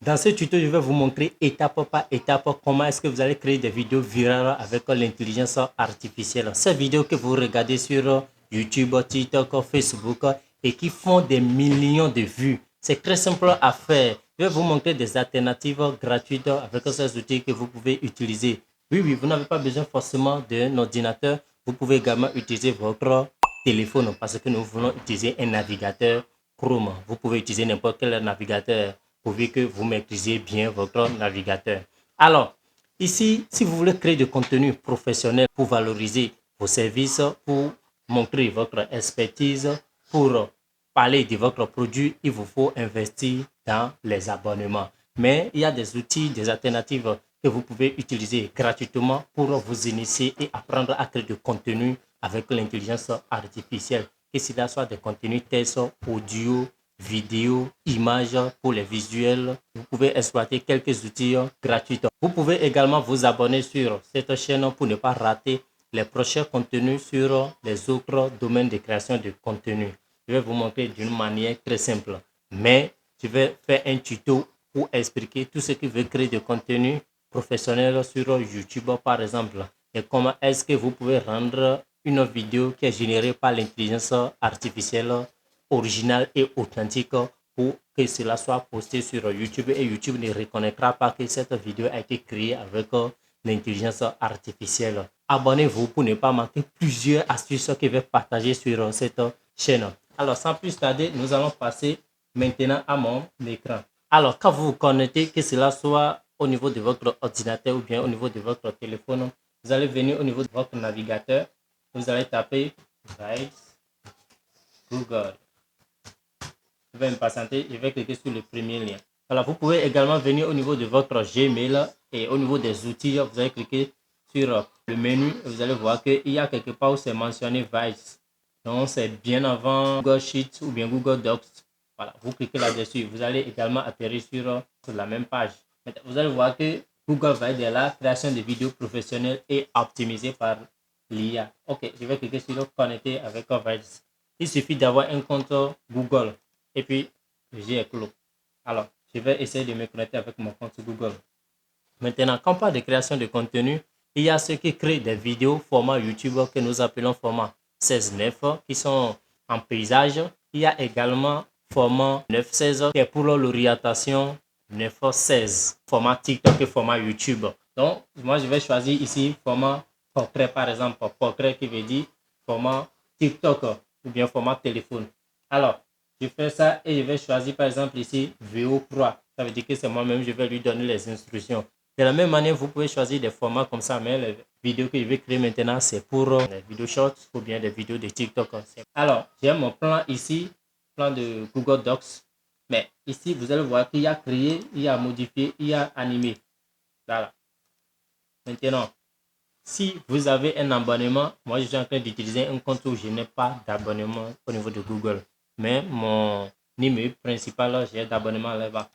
Dans ce tuto, je vais vous montrer étape par étape comment est-ce que vous allez créer des vidéos virales avec l'intelligence artificielle. Ces vidéos que vous regardez sur YouTube, TikTok, Facebook et qui font des millions de vues. C'est très simple à faire. Je vais vous montrer des alternatives gratuites avec ces outils que vous pouvez utiliser. Oui, vous n'avez pas besoin forcément d'un ordinateur. Vous pouvez également utiliser votre téléphone parce que nous voulons utiliser un navigateur Chrome. Vous pouvez utiliser n'importe quel navigateur pourvu que vous maîtrisiez bien votre navigateur. Alors, ici, si vous voulez créer du contenu professionnel pour valoriser vos services, pour montrer votre expertise, pour parler de votre produit, il vous faut investir dans les abonnements. Mais il y a des outils, des alternatives que vous pouvez utiliser gratuitement pour vous initier et apprendre à créer du contenu avec l'intelligence artificielle. Que cela soit des contenus texte, audio, vidéo, images pour les visuels. Vous pouvez exploiter quelques outils gratuits. Vous pouvez également vous abonner sur cette chaîne pour ne pas rater les prochains contenus sur les autres domaines de création de contenu. Je vais vous montrer d'une manière très simple. Mais je vais faire un tuto pour expliquer tout ce qui veut créer du contenu professionnel sur YouTube par exemple. Et comment est-ce que vous pouvez rendre une vidéo qui est générée par l'intelligence artificielle originale et authentique pour que cela soit posté sur YouTube et YouTube ne reconnaîtra pas que cette vidéo a été créée avec l'intelligence artificielle. Abonnez-vous pour ne pas manquer plusieurs astuces que je vais partager sur cette chaîne. Alors, sans plus tarder, nous allons passer maintenant à mon écran. Alors, quand vous vous connectez, que cela soit au niveau de votre ordinateur ou bien au niveau de votre téléphone, vous allez venir au niveau de votre navigateur. Vous allez taper Vice Google. Je vais me patienter, je vais cliquer sur le premier lien. Alors, vous pouvez également venir au niveau de votre Gmail et au niveau des outils, vous allez cliquer sur le menu et vous allez voir qu'il y a quelque part où c'est mentionné Vice. Donc, c'est bien avant Google Sheets ou bien Google Docs. Voilà, vous cliquez là-dessus. Vous allez également atterrir sur la même page. Maintenant, vous allez voir que Google va aider à la création de vidéos professionnelles et optimisées par l'IA. Ok, je vais cliquer sur connecter avec Vice. Il suffit d'avoir un compte Google. Et puis, j'ai clos. Alors, je vais essayer de me connecter avec mon compte Google. Maintenant, quand on parle de création de contenu, il y a ceux qui créent des vidéos format YouTube que nous appelons format 16:9 qui sont en paysage. Il y a également format 9:16 qui est pour l'orientation 9:16, format TikTok et format YouTube. Donc, moi, je vais choisir ici format portrait, par exemple, portrait qui veut dire format TikTok ou bien format téléphone. Alors, je fais ça et je vais choisir par exemple ici VO3. Ça veut dire que c'est moi-même, je vais lui donner les instructions. De la même manière, vous pouvez choisir des formats comme ça, mais les vidéos que je vais créer maintenant, c'est pour les vidéos shorts ou bien des vidéos de TikTok. Alors, j'ai mon plan ici, plan de Google Docs. Mais ici, vous allez voir qu'il y a créé, il y a modifié, il y a animé. Voilà. Maintenant, si vous avez un abonnement, moi je suis en train d'utiliser un compte où je n'ai pas d'abonnement au niveau de Google. Mais mon numéro principal, j'ai d'abonnement là-bas.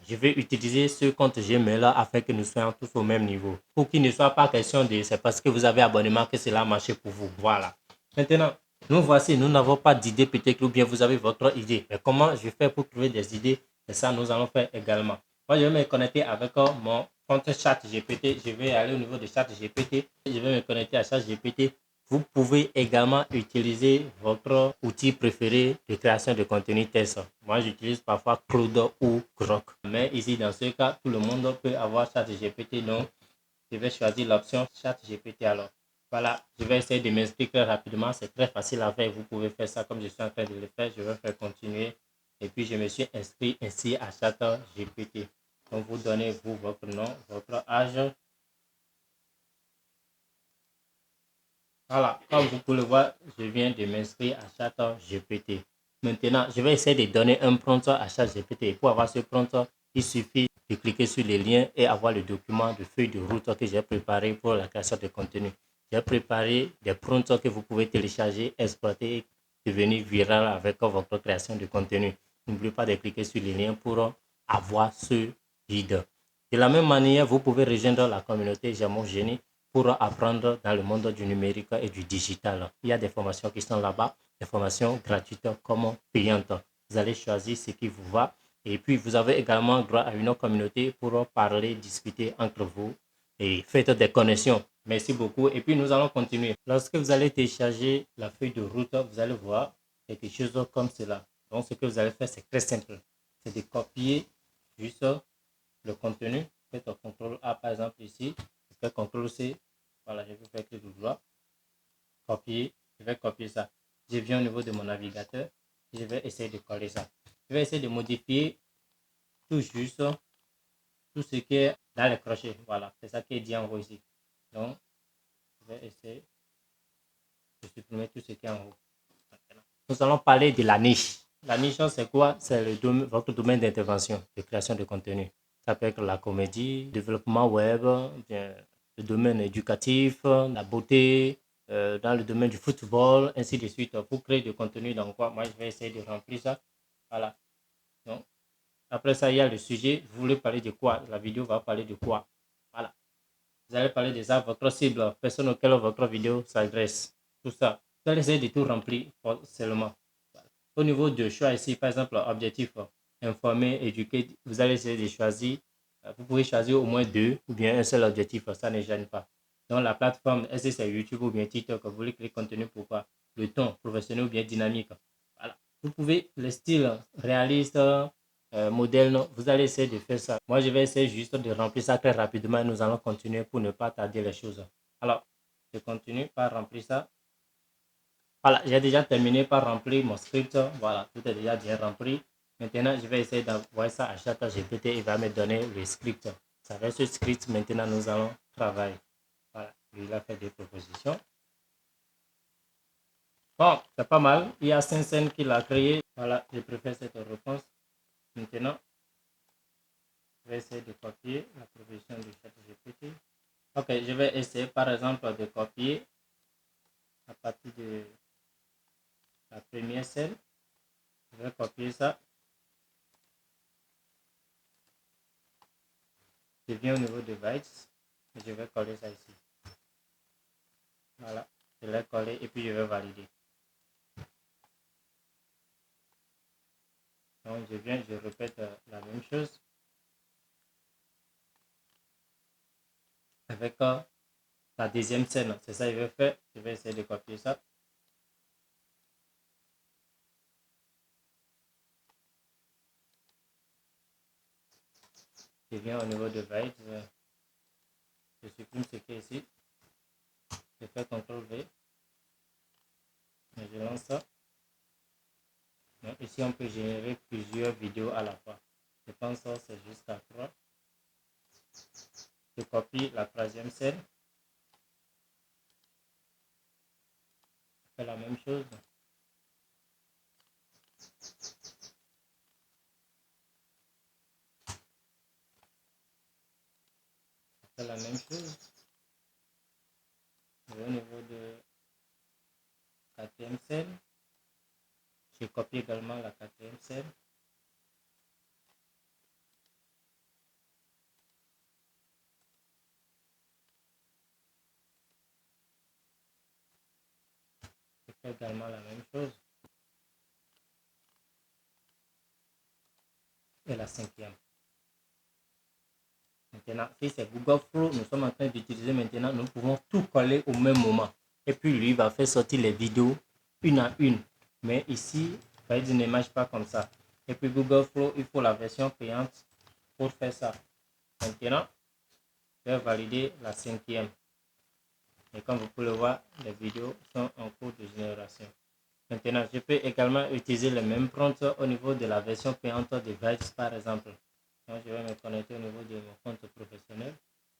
Je vais utiliser ce compte Gmail afin que nous soyons tous au même niveau. Pour qu'il ne soit pas question de c'est parce que vous avez abonnement que cela marche pour vous. Voilà. Maintenant, nous voici, nous n'avons pas d'idée peut-être ou bien vous avez votre idée. Mais comment je fais pour trouver des idées? Et ça, nous allons faire également. Moi, je vais me connecter avec mon compte ChatGPT. Je vais aller au niveau de ChatGPT. Je vais me connecter à ChatGPT. Vous pouvez également utiliser votre outil préféré de création de contenu texte. Moi, j'utilise parfois Claude ou Grok. Mais ici, dans ce cas, tout le monde peut avoir ChatGPT. Donc, je vais choisir l'option ChatGPT alors. Voilà, je vais essayer de m'inscrire très rapidement. C'est très facile à faire. Vous pouvez faire ça comme je suis en train de le faire. Je vais faire continuer. Et puis, je me suis inscrit ainsi à ChatGPT. Donc, vous donnez vous votre nom, votre âge. Voilà, comme vous pouvez le voir, je viens de m'inscrire à ChatGPT. Maintenant, je vais essayer de donner un prompt à ChatGPT. Pour avoir ce prompt, il suffit de cliquer sur les liens et avoir le document de feuille de route que j'ai préparé pour la création de contenu. J'ai préparé des prompts que vous pouvez télécharger, exploiter et devenir viral avec votre création de contenu. N'oubliez pas de cliquer sur les liens pour avoir ce guide. De la même manière, vous pouvez rejoindre la communauté Jamo Génie pour apprendre dans le monde du numérique et du digital. Il y a des formations qui sont là-bas, des formations gratuites comme payantes. Vous allez choisir ce qui vous va Et puis, vous avez également droit à une communauté pour parler, discuter entre vous et faites des connexions. Merci beaucoup. Et puis, nous allons continuer. Lorsque vous allez télécharger la feuille de route, vous allez voir quelque chose comme cela. Donc, ce que vous allez faire, c'est très simple. C'est de copier juste le contenu. Faites un CTRL A, par exemple, ici. Je fais CTRL C. Voilà, je vais faire clic droit. Copier. Je vais copier ça. Je viens au niveau de mon navigateur. Je vais essayer de coller ça. Je vais essayer de modifier tout juste tout ce qui est dans les crochets. Voilà, c'est ça qui est dit en haut ici. Donc, je vais essayer de supprimer tout ce qui est en haut. Nous allons parler de la niche. La niche, c'est quoi? C'est votre domaine d'intervention, de création de contenu. Ça peut être la comédie, le développement web, bien, le domaine éducatif, la beauté, dans le domaine du football, ainsi de suite. Pour créer du contenu, donc quoi? Moi, je vais essayer de remplir ça. Voilà. Donc, après ça, il y a le sujet. Vous voulez parler de quoi? La vidéo va parler de quoi? Voilà. Vous allez parler de ça, votre cible, personne auquel votre vidéo s'adresse. Tout ça. Vous allez essayer de tout remplir seulement. Voilà. Au niveau de choix ici, par exemple, objectif, informer, éduquer, vous allez essayer de choisir. Vous pouvez choisir au moins deux ou bien un seul objectif, ça ne gêne pas. Donc la plateforme, est-ce que c'est YouTube ou bien TikTok, vous voulez créer contenu pourquoi? Le ton, professionnel ou bien dynamique. Voilà. Vous pouvez, le style réaliste, modèle, non, vous allez essayer de faire ça. Moi, je vais essayer juste de remplir ça très rapidement et nous allons continuer pour ne pas tarder les choses. Alors, je continue par remplir ça. Voilà, j'ai déjà terminé par remplir mon script. Voilà, tout est déjà bien rempli. Maintenant, je vais essayer d'envoyer ça à ChatGPT. Il va me donner le script. Ça va être ce script. Maintenant, nous allons travailler. Voilà, il a fait des propositions. Bon, c'est pas mal. Il y a 5 scènes qu'il a créées. Voilà, je préfère cette réponse. Maintenant, je vais essayer de copier la proposition de ChatGPT. Ok, je vais essayer par exemple de copier à partir de la première scène. Je vais copier ça. Je viens au niveau de bytes et je vais coller ça ici. Voilà, je l'ai collé et puis je vais valider. Donc je viens, je répète la même chose avec la deuxième scène. C'est ça que je vais faire. Je vais essayer de copier ça. Je viens au niveau de bytes. Je supprime ce qui est ici. Je fais CTRL V. Et je lance ça. Donc ici, on peut générer plusieurs vidéos à la fois. Je pense que c'est jusqu'à 3. Je copie la troisième scène. Je fais la même chose. Je fais la même chose. Et au niveau de la quatrième scène, je copie également la quatrième scène. Je fais également la même chose. Et la cinquième. Maintenant, si c'est Google Flow, nous sommes en train d'utiliser maintenant, nous pouvons tout coller au même moment. Et puis lui va faire sortir les vidéos une à une. Mais ici, il ne marche pas comme ça. Et puis Google Flow, il faut la version payante pour faire ça. Maintenant, je vais valider la cinquième. Et comme vous pouvez le voir, les vidéos sont en cours de génération. Maintenant, je peux également utiliser le même prompt au niveau de la version payante de Vibes, par exemple. Donc, je vais me connecter au niveau de mon compte professionnel.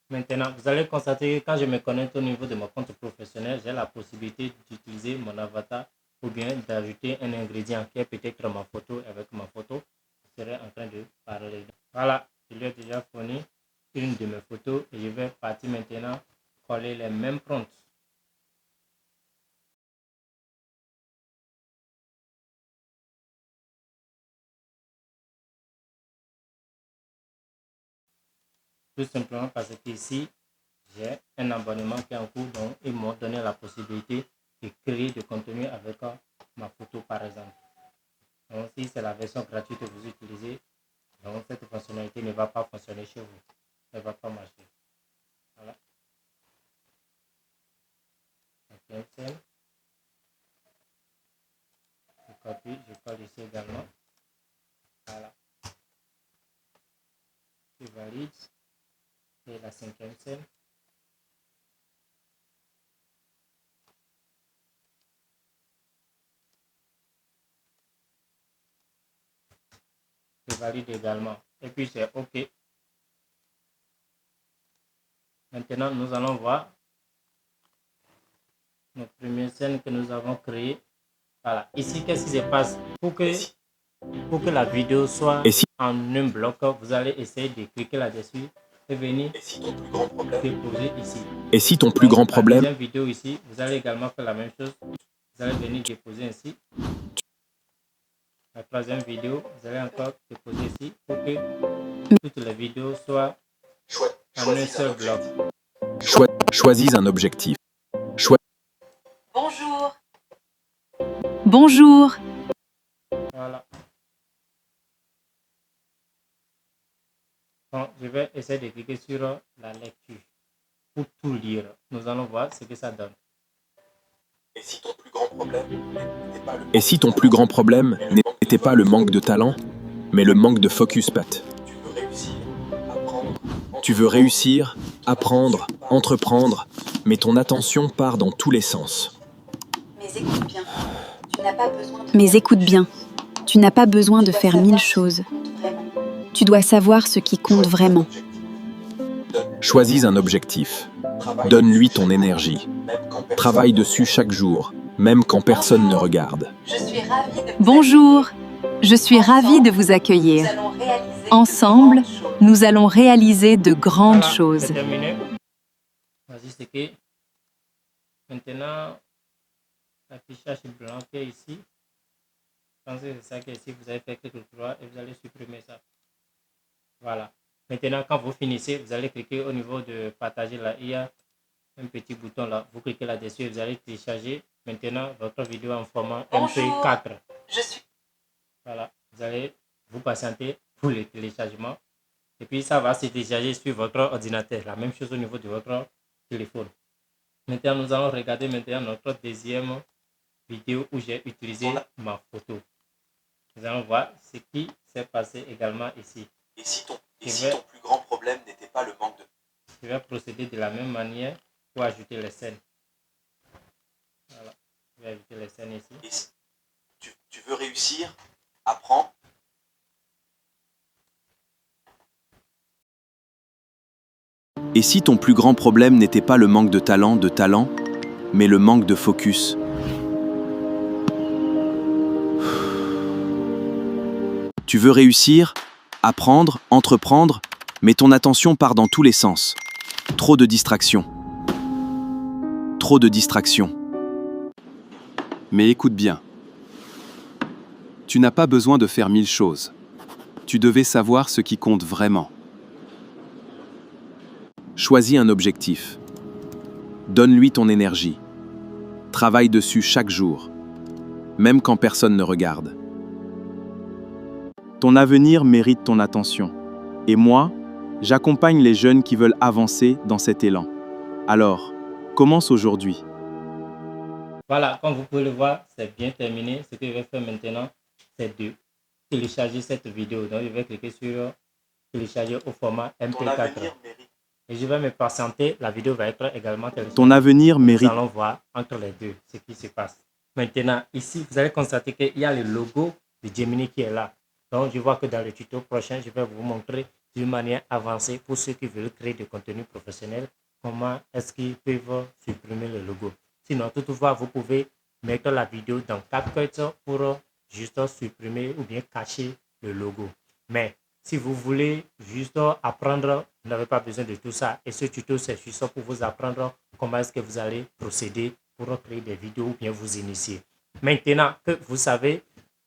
Maintenant, vous allez constater que quand je me connecte au niveau de mon compte professionnel, j'ai la possibilité d'utiliser mon avatar ou bien d'ajouter un ingrédient qui est peut-être ma photo. Avec ma photo, je serai en train de parler. Voilà, je lui ai déjà fourni une de mes photos et je vais partir maintenant coller les mêmes prompts. Tout simplement parce qu'ici, j'ai un abonnement qui est en cours, donc ils m'ont donné la possibilité de créer du contenu avec ma photo par exemple. Donc si c'est la version gratuite que vous utilisez, Donc, cette fonctionnalité ne va pas fonctionner chez vous. Elle ne va pas marcher. Voilà. Cancel. Je copie, je colle ici également. Voilà. Je valide. Et la cinquième scène. Je valide également. Et puis c'est OK. Maintenant, nous allons voir notre première scène que nous avons créée. Voilà. Ici, qu'est-ce qui se passe? Pour que la vidéo soit en un bloc, vous allez essayer de cliquer là-dessus et venir déposer ici. Et si ton plus grand problème... La deuxième vidéo ici, vous allez également faire la même chose. Vous allez venir déposer ici. La troisième vidéo, vous allez encore déposer ici pour que toutes les vidéos soient en un seul bloc. Choisis un objectif. Bonjour. Bonjour. Voilà. Bon, je vais essayer de cliquer sur la lecture pour tout lire. Nous allons voir ce que ça donne. Et si ton plus grand problème n'était pas le manque de talent, mais le manque de focus, Pat. Tu veux réussir, apprendre, entreprendre, mais ton attention part dans tous les sens. Mais écoute bien, tu n'as pas besoin de faire 1000 choses. Tu dois savoir ce qui compte vraiment. Choisis un objectif. Donne-lui ton énergie. Travaille dessus chaque jour, même quand personne ne regarde. Bonjour, je suis ravie de vous accueillir. Ensemble, nous allons réaliser de grandes choses. C'est terminé. Vas-y, c'est que maintenant, l'affichage blanc qui est ici. Je pense que c'est ça qui est ici. Vous allez faire clic droit et vous allez supprimer ça. Voilà. Maintenant, quand vous finissez, vous allez cliquer au niveau de partager là. Il y a un petit bouton là. Vous cliquez là-dessus et vous allez télécharger maintenant votre vidéo en format MP4. Voilà. Vous allez vous patienter pour le téléchargement. Et puis, ça va se télécharger sur votre ordinateur. La même chose au niveau de votre téléphone. Maintenant, nous allons regarder maintenant notre deuxième vidéo où j'ai utilisé ma photo. Nous allons voir ce qui s'est passé également ici. Et si ton plus grand problème n'était pas le manque de... Je vais procéder de la même manière pour ajouter les scènes. Voilà. Je vais ajouter les scènes ici. Et si tu veux réussir, apprends. Et si ton plus grand problème n'était pas le manque de talent, mais le manque de focus? Tu veux réussir, apprendre, entreprendre, mais ton attention part dans tous les sens. Trop de distractions. Trop de distractions. Mais écoute bien. Tu n'as pas besoin de faire 1000 choses. Tu devais savoir ce qui compte vraiment. Choisis un objectif. Donne-lui ton énergie. Travaille dessus chaque jour, même quand personne ne regarde. Ton avenir mérite ton attention. Et moi, j'accompagne les jeunes qui veulent avancer dans cet élan. Alors, commence aujourd'hui. Voilà, comme vous pouvez le voir, c'est bien terminé. Ce que je vais faire maintenant, c'est de télécharger cette vidéo. Donc, je vais cliquer sur télécharger au format MP4. Et je vais me patienter. La vidéo va être également téléchargée. Ton avenir mérite. Nous allons voir entre les deux ce qui se passe. Maintenant, ici, vous allez constater qu'il y a le logo de Gemini qui est là. Donc, je vois que dans le tuto prochain, je vais vous montrer d'une manière avancée pour ceux qui veulent créer du contenu professionnel, comment est-ce qu'ils peuvent supprimer le logo. Sinon, toutefois, vous pouvez mettre la vidéo dans CapCut pour juste supprimer ou bien cacher le logo. Mais si vous voulez juste apprendre, vous n'avez pas besoin de tout ça. Et ce tuto, c'est juste pour vous apprendre comment est-ce que vous allez procéder pour créer des vidéos ou bien vous initier. Maintenant que vous savez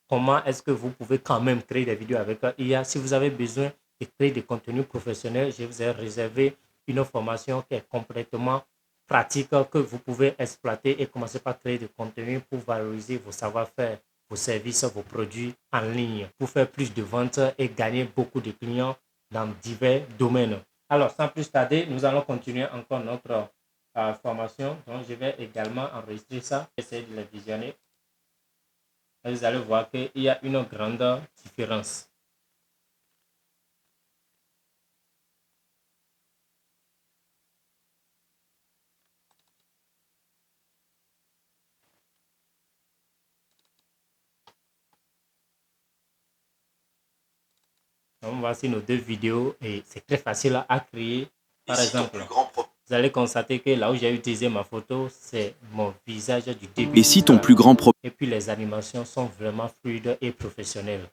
comment est-ce que vous pouvez quand même créer des vidéos avec IA, si vous avez besoin de créer des contenus professionnels, je vous ai réservé une formation qui est complètement pratique que vous pouvez exploiter et commencer par créer du contenu pour valoriser vos savoir-faire. vos services, vos produits en ligne pour faire plus de ventes et gagner beaucoup de clients dans divers domaines. Alors, sans plus tarder, nous allons continuer encore notre formation. Donc, je vais également enregistrer ça, essayer de la visionner. Et vous allez voir qu'il y a une grande différence. Donc, voici nos deux vidéos et c'est très facile à créer. Par exemple, vous allez constater que là où j'ai utilisé ma photo, c'est mon visage du début. Et si ton plus grand problème... Et puis les animations sont vraiment fluides et professionnelles.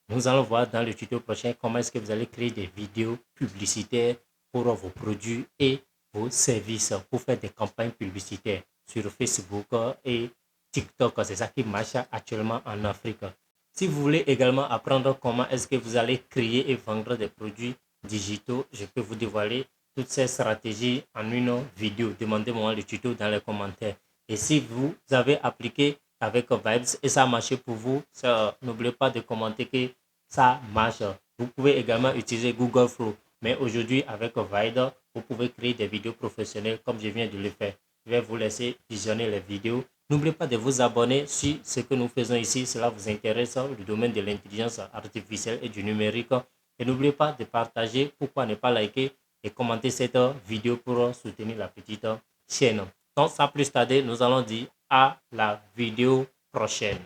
Nous allons voir dans le tuto prochain comment est-ce que vous allez créer des vidéos publicitaires pour vos produits et vos services pour faire des campagnes publicitaires sur Facebook et TikTok. C'est ça qui marche actuellement en Afrique. Si vous voulez également apprendre comment est-ce que vous allez créer et vendre des produits digitaux, je peux vous dévoiler toutes ces stratégies en une vidéo. Demandez-moi le tuto dans les commentaires. Et si vous avez appliqué avec Vibes et ça a marché pour vous, n'oubliez pas de commenter que ça marche. Vous pouvez également utiliser Google Flow. Mais aujourd'hui, avec Vibes, vous pouvez créer des vidéos professionnelles comme je viens de le faire. Je vais vous laisser visionner les vidéos. N'oubliez pas de vous abonner si ce que nous faisons ici, cela vous intéresse, le domaine de l'intelligence artificielle et du numérique. Et n'oubliez pas de partager, pourquoi ne pas liker et commenter cette vidéo pour soutenir la petite chaîne. Donc, sans plus tarder, nous allons dire à la vidéo prochaine.